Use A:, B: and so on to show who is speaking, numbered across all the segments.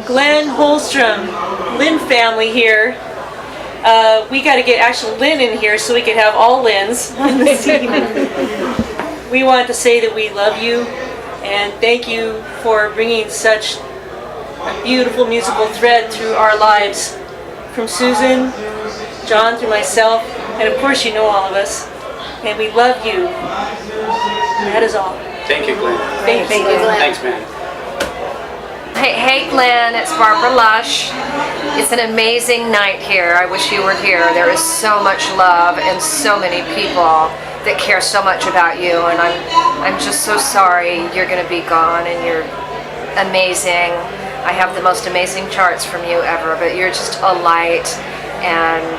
A: Glenn Holstrom, Lynn family here. We got to get actual Lynn in here so we can have all Lynn's on this evening. We want to say that we love you and thank you for bringing such a beautiful musical thread through our lives. From Susan, John, through myself, and of course you know all of us. And we love you. And that is all.
B: Thank you, Glenn.
A: Thank you, Glenn.
B: Thanks, man.
C: Hey Glenn, it's Barbara Lush. It's an amazing night here. I wish you were here. There is so much love and so many people that care so much about you, and I'm just so sorry you're going to be gone, and you're amazing. I have the most amazing charts from you ever, but you're just a light, and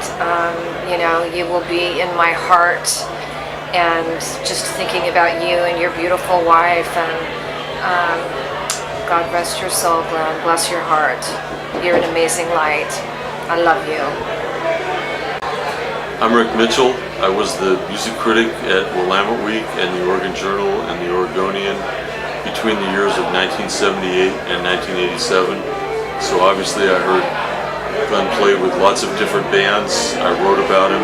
C: you know, you will be in my heart, and just thinking about you and your beautiful wife, and God rest your soul, Glenn. Bless your heart. You're an amazing light. I love you.
D: I'm Rick Mitchell. I was the music critic at Willamette Week and the Oregon Journal and the Oregonian between the years of 1978 and 1987. So obviously I heard Glenn play with lots of different bands. I wrote about him.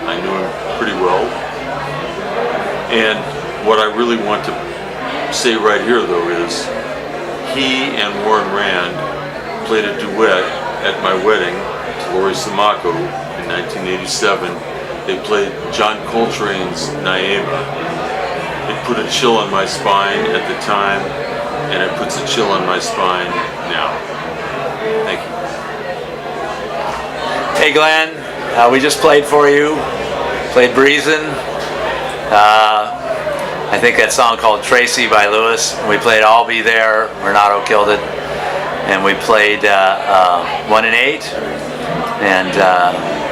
D: I knew him pretty well. And what I really want to say right here, though, is he and Warren Rand played a duet at my wedding to Lori Samaco in 1987. They played John Coltrane's Naima. It put a chill on my spine at the time, and it puts a chill on my spine now. Thank you.
E: Hey Glenn, we just played for you. Played Breezin'. I think that song called Tracy by Lewis. We played I'll Be There, Renato killed it. And we played 1 and 8. And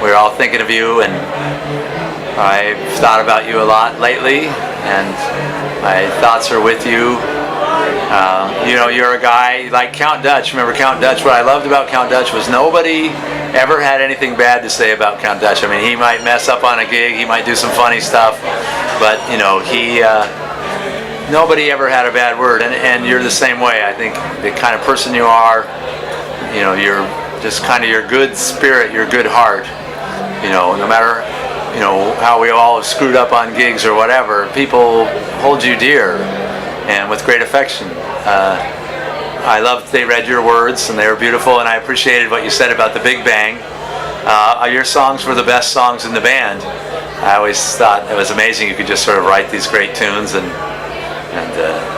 E: we were all thinking of you, and I've thought about you a lot lately, and my thoughts are with you. You know, you're a guy like Count Dutch. Remember Count Dutch? What I loved about Count Dutch was nobody ever had anything bad to say about Count Dutch. I mean, he might mess up on a gig, he might do some funny stuff, but you know, nobody ever had a bad word, and you're the same way. I think the kind of person you are, you know, you're just kind of your good spirit, your good heart. You know, no matter, you know, how we all have screwed up on gigs or whatever, people hold you dear and with great affection. I loved they read your words, and they were beautiful, and I appreciated what you said about the Big Bang. Your songs were the best songs in the band. I always thought it was amazing you could just sort of write these great tunes, and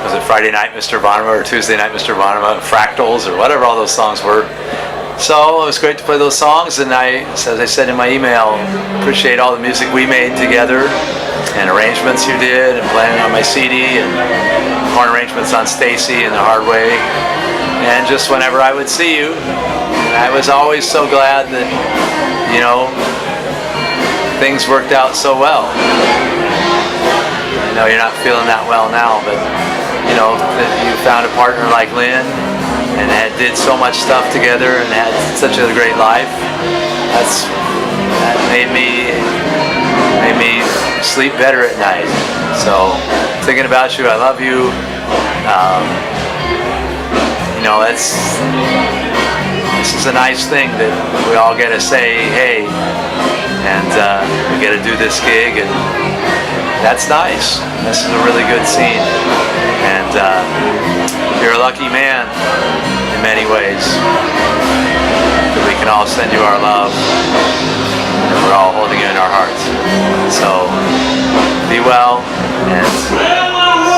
E: was it Friday Night Mr. Bonema or Tuesday Night Mr. Bonema, Fractals, or whatever all those songs were. So it was great to play those songs, and as I said in my email, appreciate all the music we made together, and arrangements you did, and playing on my CD, and horn arrangements on Stacy and The Hard Way, and just whenever I would see you, I was always so glad that, you know, things worked out so well. I know you're not feeling that well now, but you know, that you found a partner like Lynn and did so much stuff together and had such a great life. That made me sleep better at night. So thinking about you, I love you. You know, this is a nice thing that we all get to say, hey, and we get to do this gig, and that's nice. This is a really good scene, and you're a lucky man in many ways that we can all send you our love, and we're all holding you in our hearts. So be well, and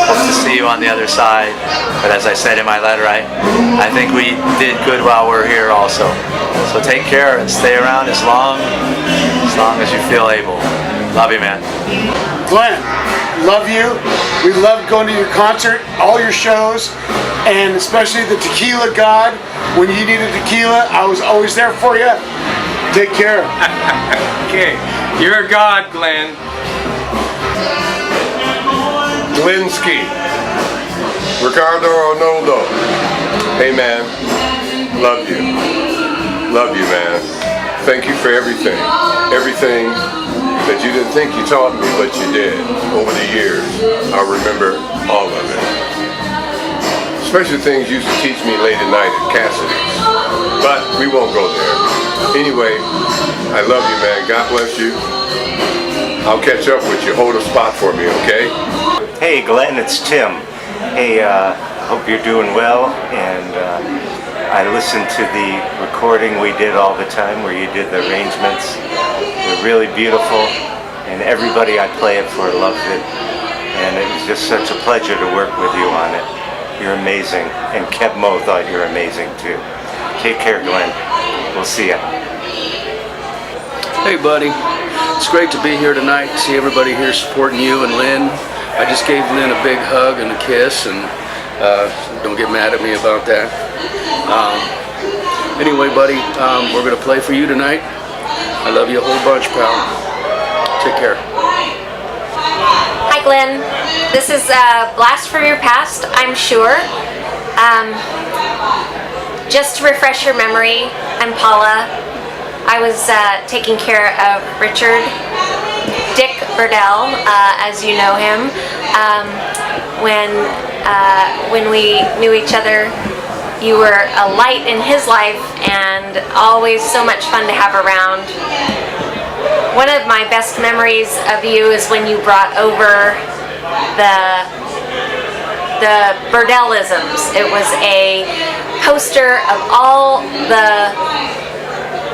E: hope to see you on the other side. But as I said in my letter, I think we did good while we're here also. So take care and stay around as long as you feel able. Love you, man.
F: Glenn, love you. We loved going to your concert, all your shows, and especially the Tequila God. When you needed tequila, I was always there for you. Take care.
G: Okay, you're a god, Glenn.
H: Linsky, Ricardo Arnoldo. Hey man, love you, man. Thank you for everything that you didn't think you taught me, but you did over the years. I remember all of it. Especially things you used to teach me late at night at Cassidy's. but we won't go there. Anyway, I love you, man. God bless you. I'll catch up with you. Hold a spot for me, okay?
B: Hey Glenn, it's Tim. Hey, hope you're doing well, and I listened to the recording we did all the time where you did the arrangements. They're really beautiful, and everybody I play it for loved it, and it was just such a pleasure to work with you on it. You're amazing, and Kev Mo thought you're amazing too. Take care, Glenn. We'll see ya.
I: Hey buddy, it's great to be here tonight, see everybody here supporting you and Lynn. I just gave Lynn a big hug and a kiss, and don't get mad at me about that. Anyway buddy, we're going to play for you tonight. I love you a whole bunch, pal. Take care.
J: Hi Glenn, this is Blast from Your Past, I'm sure. Just to refresh your memory, I'm Paula. I was taking care of Richard Dick Burdell, as you know him. When we knew each other, you were a light in his life and always so much fun to have around. One of my best memories of you is when you brought over the Burdellisms. It was a poster of all the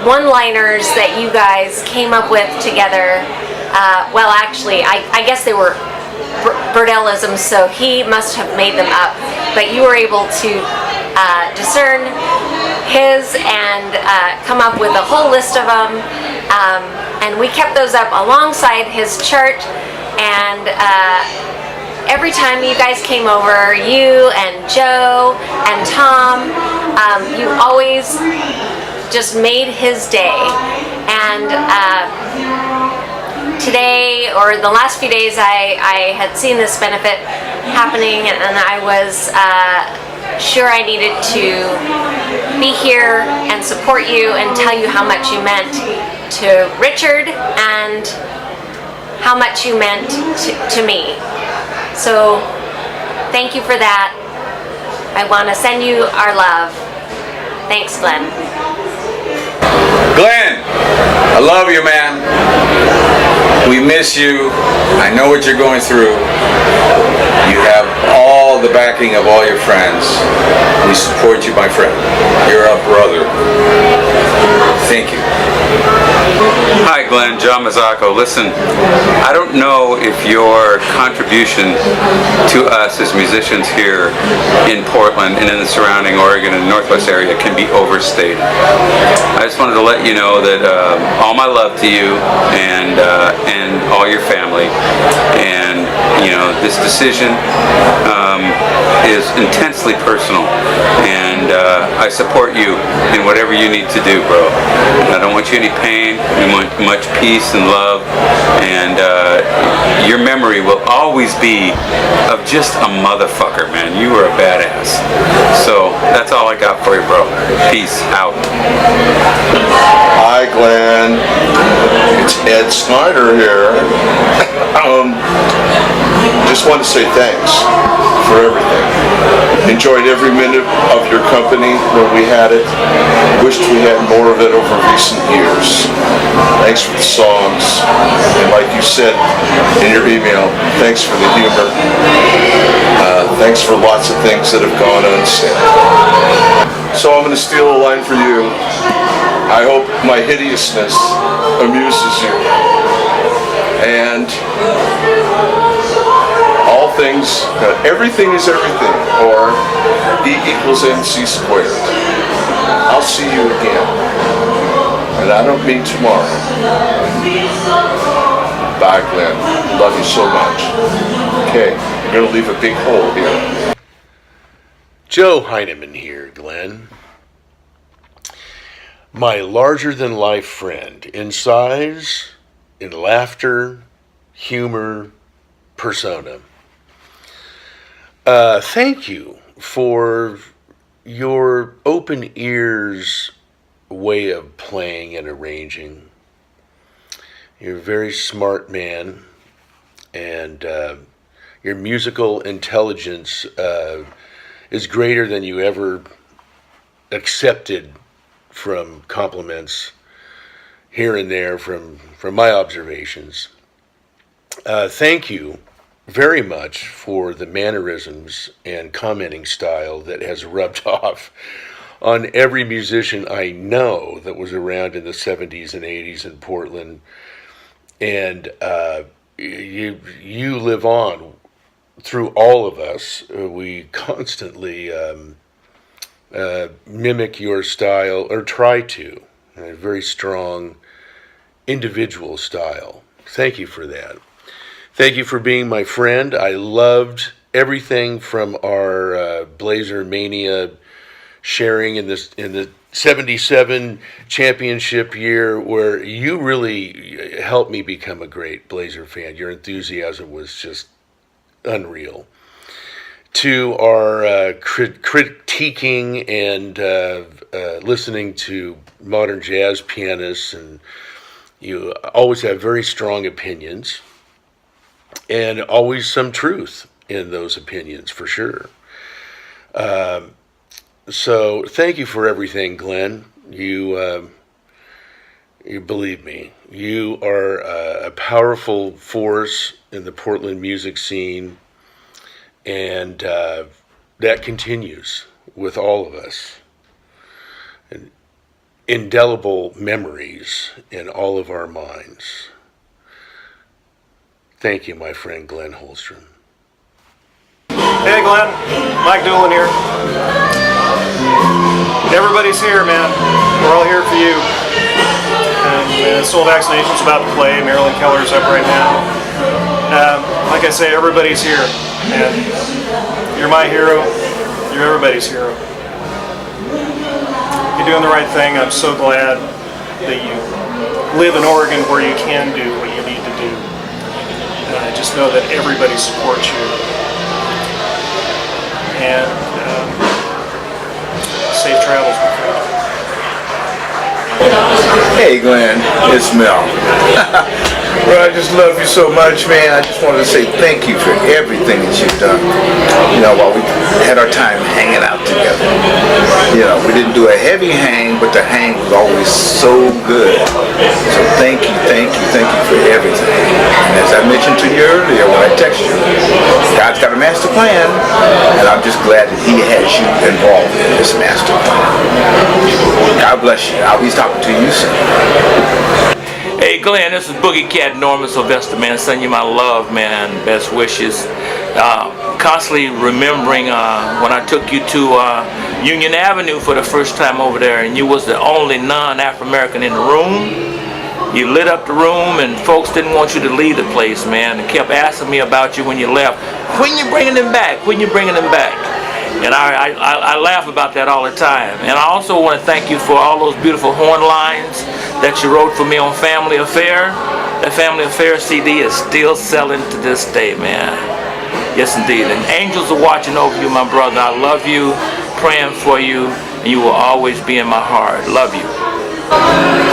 J: one-liners that you guys came up with together. Well, actually, I guess they were Burdellisms, so he must have made them up. But you were able to discern his and come up with a whole list of them. And we kept those up alongside his chart. And every time you guys came over, you and Joe and Tom, you always just made his day. And today, or the last few days, I had seen this benefit happening, and I was sure I needed to be here and support you and tell you how much you meant to Richard and how much you meant to me. So thank you for that. I want to send you our love. Thanks, Glenn.
K: Glenn, I love you, man. We miss you. I know what you're going through. You have all the backing of all your friends. We support you, my friend. You're a brother. Thank you.
L: Hi Glenn, John Mazzacco. Listen, I don't know if your contribution to us as musicians here in Portland and in the surrounding Oregon and Northwest area can be overstated. I just wanted to let you know that all my love to you and all your family, and you know, this decision is intensely personal, and I support you in whatever you need to do, bro. I don't want you any pain. We want much peace and love, and your memory will always be of just a motherfucker, man. You were a badass. So that's all I got for you, bro. Peace out.
M: Hi, Glenn. It's Ed Snyder here. Just want to say thanks for everything. Enjoyed every minute of your company when we had it. Wished we had more of it over recent years. Thanks for the songs. And like you said in your email, thanks for the humor. Thanks for lots of things that have gone unsaid. So I'm going to steal a line for you. I hope my hideousness amuses you. And all things, everything is everything, or E equals MC squared. I'll see you again. And I don't mean tomorrow. Bye, Glenn. Love you so much. Okay, I'm going to leave a big hole here.
N: Joe Heineman here, Glenn. My larger-than-life friend, in size, in laughter, humor, persona. Thank you for your open ears way of playing and arranging. You're a very smart man, and your musical intelligence is greater than you ever accepted from compliments here and there from my observations. Thank you very much for the mannerisms and commenting style that has rubbed off on every musician I know that was around in the 70s and 80s in Portland. And you live on through all of us. We constantly mimic your style, or try to, a very strong individual style. Thank you for that. Thank you for being my friend. I loved everything from our Blazer Mania sharing in the 77 championship year, where you really helped me become a great Blazer fan. Your enthusiasm was just unreal. To our critiquing and listening to modern jazz pianists, and you always have very strong opinions, and always some truth in those opinions, for sure. So thank you for everything, Glenn. You believe me, you are a powerful force in the Portland music scene, and that continues with all of us. And indelible memories in all of our minds. Thank you, my friend Glenn Holstrom.
O: Hey Glenn, Mike Doolin here. Everybody's here, man. We're all here for you. And Soul Vaccination's about to play. Marilyn Keller's up right now. Like I say, everybody's here. And you're my hero. You're everybody's hero. You're doing the right thing. I'm so glad that you live in Oregon where you can do what you need to do. And I just know that everybody supports you. And safe travels, my friend.
K: Hey Glenn, it's Mel. Well, I just love you so much, man. I just wanted to say thank you for everything that you've done. You know, while we had our time hanging out together. You know, we didn't do a heavy hang, but the hang was always so good. So thank you for everything. And as I mentioned to you earlier when I texted you, God's got a master plan, and I'm just glad that He has you involved in this master plan. God bless you. I'll be talking to you soon.
P: Hey Glenn, this is Boogie Cat Norman Sylvester, man. Sending you my love, man. Best wishes. Constantly remembering when I took you to Union Avenue for the first time over there, and you was the only non-Afro-American in the room. You lit up the room, and folks didn't want you to leave the place, man, and kept asking me about you when you left. When you bringing them back? When you bringing them back? And I laugh about that all the time. And I also want to thank you for all those beautiful horn lines that you wrote for me on Family Affair. That Family Affair CD is still selling to this day, man. Yes, indeed. And angels are watching over you, my brother. I love you, praying for you, and you will always be in my heart. Love you.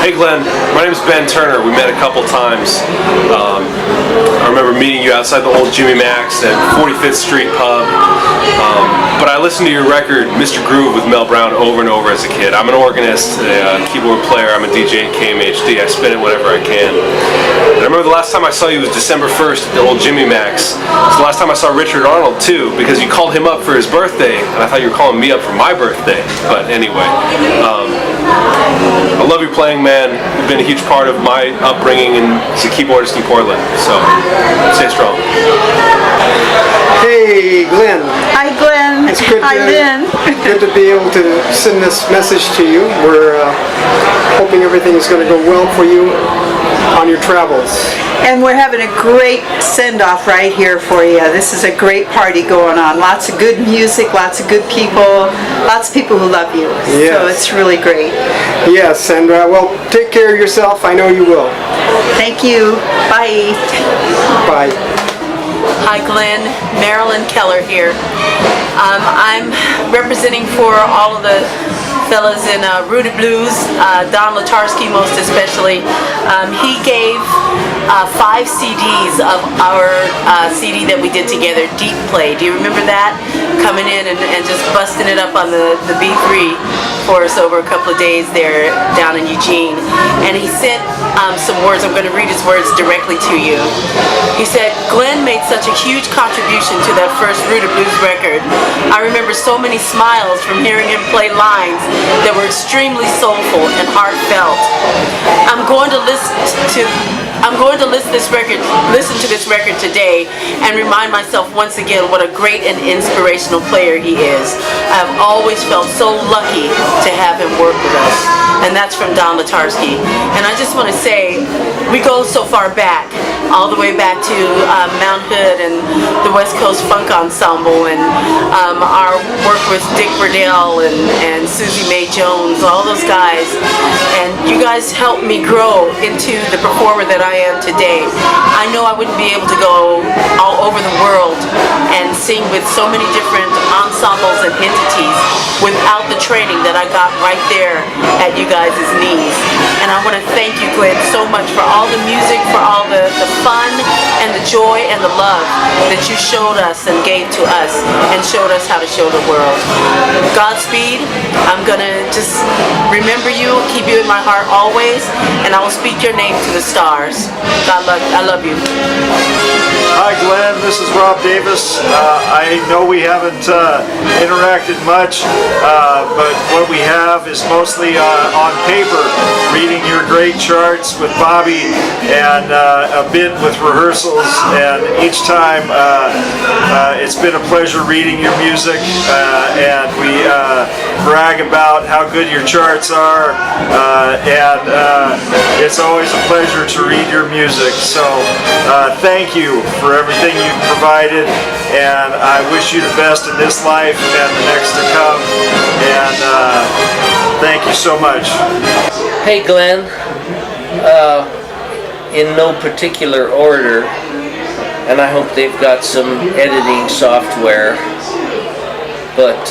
O: Hey Glenn, my name is Ben Turner. We met a couple times. I remember meeting you outside the old Jimmy Mac's at 45th Street Pub. But I listened to your record, Mr. Groove, with Mel Brown over and over as a kid. I'm an organist, a keyboard player, I'm a DJ at KMHD. I spin it whenever I can. And I remember the last time I saw you was December 1st at the old Jimmy Mac's. It's the last time I saw Richard Arnold too, because you called him up for his birthday, and I thought you were calling me up for my birthday. But anyway, I love your playing, man. You've been a huge part of my upbringing as a keyboardist in Portland. So, stay strong.
Q: Hey, Glenn.
R: Hi, Glenn.
Q: It's good.
R: Hi, Lynn.
Q: Good to be able to send this message to you. We're hoping everything is going to go well for you on your travels.
R: And we're having a great send-off right here for you. This is a great party going on. Lots of good music, lots of good people, lots of people who love you.
Q: Yes.
R: So it's really great.
Q: Yes, and well, take care of yourself. I know you will.
R: Thank you. Bye.
Q: Bye.
S: Hi Glenn, Marilyn Keller here. I'm representing for all of the fellas in Rudy Blues, Don Latarski most especially. He gave 5 CDs of our CD that we did together, Deep Play. Do you remember that? Coming in and just busting it up on the B3 for us over a couple of days there down in Eugene. And he sent some words. I'm going to read his words directly to you. He said, Glenn made such a huge contribution to that first Rooted Blues record. I remember so many smiles from hearing him play lines that were extremely soulful and heartfelt. I'm going to listen to this record today and remind myself once again what a great and inspirational player he is. I have always felt so lucky to have him work with us. And that's from Don Latarski. And I just want to say, we go so far back, all the way back to Mount Hood and the West Coast Funk Ensemble, and our work with Dick Burdell and Susie Mae Jones, all those guys. And you guys helped me grow into the performer that I am today. I know I wouldn't be able to go all over the world and sing with so many different ensembles and entities without the training that I got right there at you guys' knees. And I want to thank you, Glenn, so much for all the music, for all the fun and the joy and the love that you showed us and gave to us and showed us how to show the world. Godspeed. I'm going to just remember you, keep you in my heart always, and I will speak your name to the stars. I love you.
T: Hi Glenn, this is Rob Davis. I know we haven't interacted much, but what we have is mostly on paper, reading your great charts with Bobby and a bit with rehearsals, and each time it's been a pleasure reading your music, and we brag about how good your charts are, and it's always a pleasure to read your music. So thank you for everything you've provided, and I wish you the best in this life and the next to come, and thank you so much.
U: Hey Glenn, in no particular order, and I hope they've got some editing software, but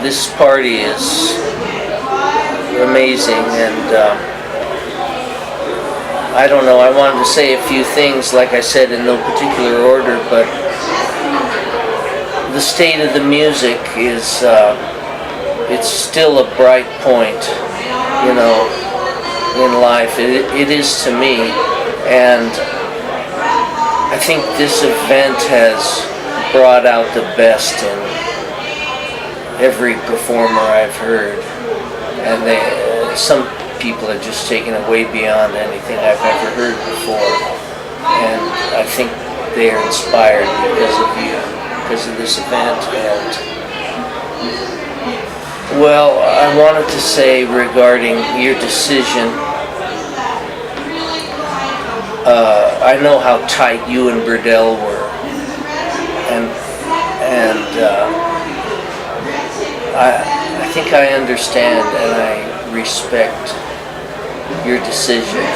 U: this party is amazing, and I don't know, I wanted to say a few things, like I said, in no particular order, but the state of the music is, it's still a bright point, you know, in life. It is to me, and I think this event has brought out the best in every performer I've heard, and some people are just taking it way beyond anything I've ever heard before, and I think they are inspired because of you, because of this event. And well, I wanted to say regarding your decision, I know how tight you and Burdell were, and I think I understand and I respect your decision,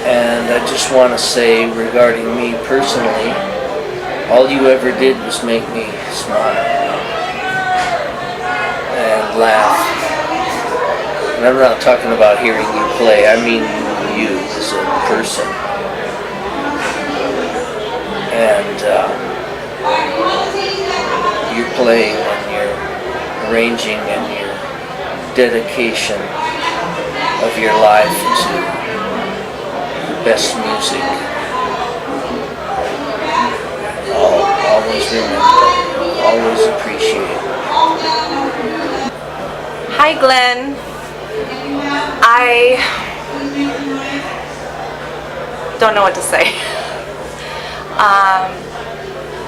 U: and I just want to say regarding me personally, all you ever did was make me smile and laugh. And I'm not talking about hearing you play, I mean you as a person. And your playing and your arranging and your dedication of your life to the best music. I'll always remember, always appreciate.
J: Hi Glenn. I don't know what to say.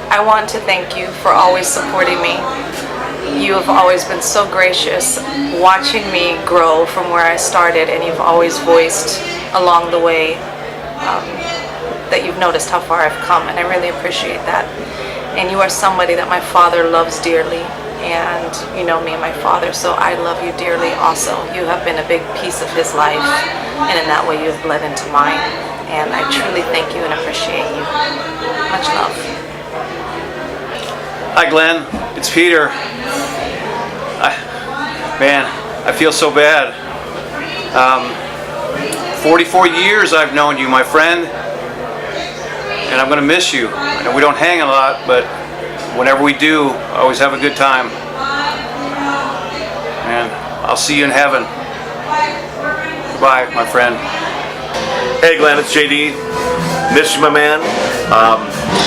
J: I want to thank you for always supporting me. You have always been so gracious, watching me grow from where I started, and you've always voiced along the way that you've noticed how far I've come, and I really appreciate that. And you are somebody that my father loves dearly, and you know me and my father, so I love you dearly also. You have been a big piece of his life, and in that way you have bled into mine, and I truly thank you and appreciate you. Much love.
V: Hi Glenn, it's Peter. Man, I feel so bad. 44 years I've known you, my friend, and I'm gonna miss you. I know we don't hang a lot, but whenever we do, I always have a good time. And I'll see you in heaven. Goodbye, my friend.
A: Hey Glenn, it's JD. Miss you, my man.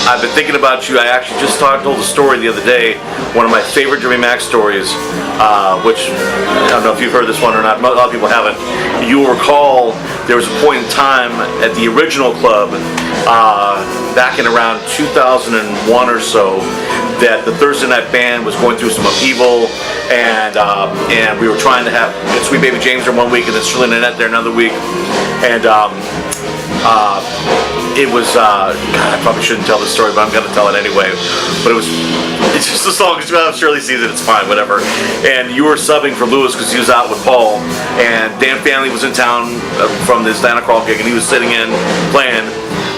A: I've been thinking about you. I actually just told a story the other day, one of my favorite Jimmy Mack stories, which I don't know if you've heard this one or not. A lot of people haven't. You will recall there was a point in time at the original club, back in around 2001 or so, that the Thursday night band was going through some upheaval, and we were trying to have Sweet Baby James there one week and then Shirley Nanette there another week, and it was God, I probably shouldn't tell this story, but I'm gonna tell it anyway. But it's just a song. Shirley sees it, it's fine, whatever. And you were subbing for Lewis because he was out with Paul, and Dan Fanley was in town from this Santa Crawl gig, and he was sitting in playing.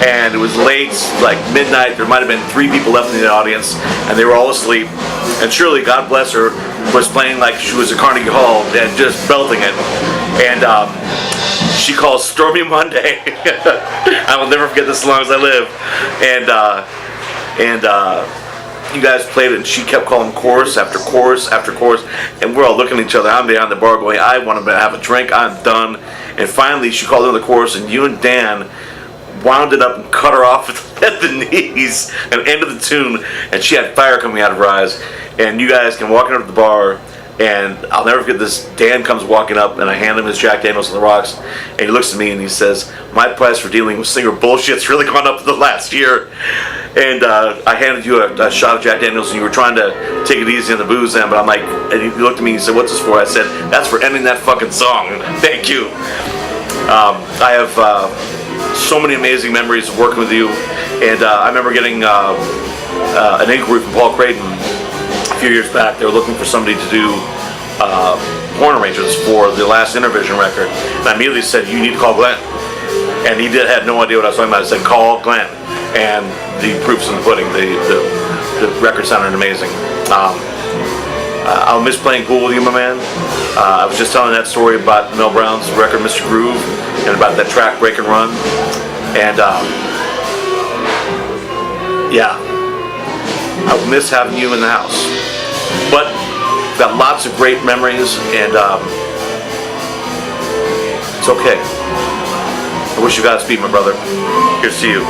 A: And it was late, like midnight. There might have been 3 people left in the audience, and they were all asleep. And Shirley, God bless her, was playing like she was at Carnegie Hall and just belting it. And she calls Stormy Monday. I will never forget this as long as I live. And you guys played it, and she kept calling chorus after chorus after chorus, and we're all looking at each other. I'm behind the bar going, I want to have a drink. I'm done. And finally, she called another chorus, and you and Dan wound it up and cut her off at the knees and ended the tune, and she had fire coming out of her eyes. And you guys can walk into the bar, and I'll never forget this. Dan comes walking up, and I hand him his Jack Daniels on the rocks, and he looks at me and he says, my price for dealing with singer bullshit's really gone up in the last year. And I handed you a shot of Jack Daniels, and you were trying to take it easy on the booze then, but I'm like, and he looked at me and he said, what's this for? I said, that's for ending that fucking song. Thank you. I have so many amazing memories of working with you, and I remember getting an inquiry from Paul Creighton a few years back. They were looking for somebody to do horn arrangements for the last Intervision record, and I immediately said, you need to call Glenn. And he had no idea what I was talking about. I said, call Glenn, and the proof's in the pudding. The record sounded amazing. I'll miss playing pool with you, my man. I was just telling that story about Mel Brown's record, Mr. Groove, and about that track, Break and Run. And yeah, I'll miss having you in the house. But we've got lots of great memories, and it's okay. I wish you Godspeed, my brother. Here's to you.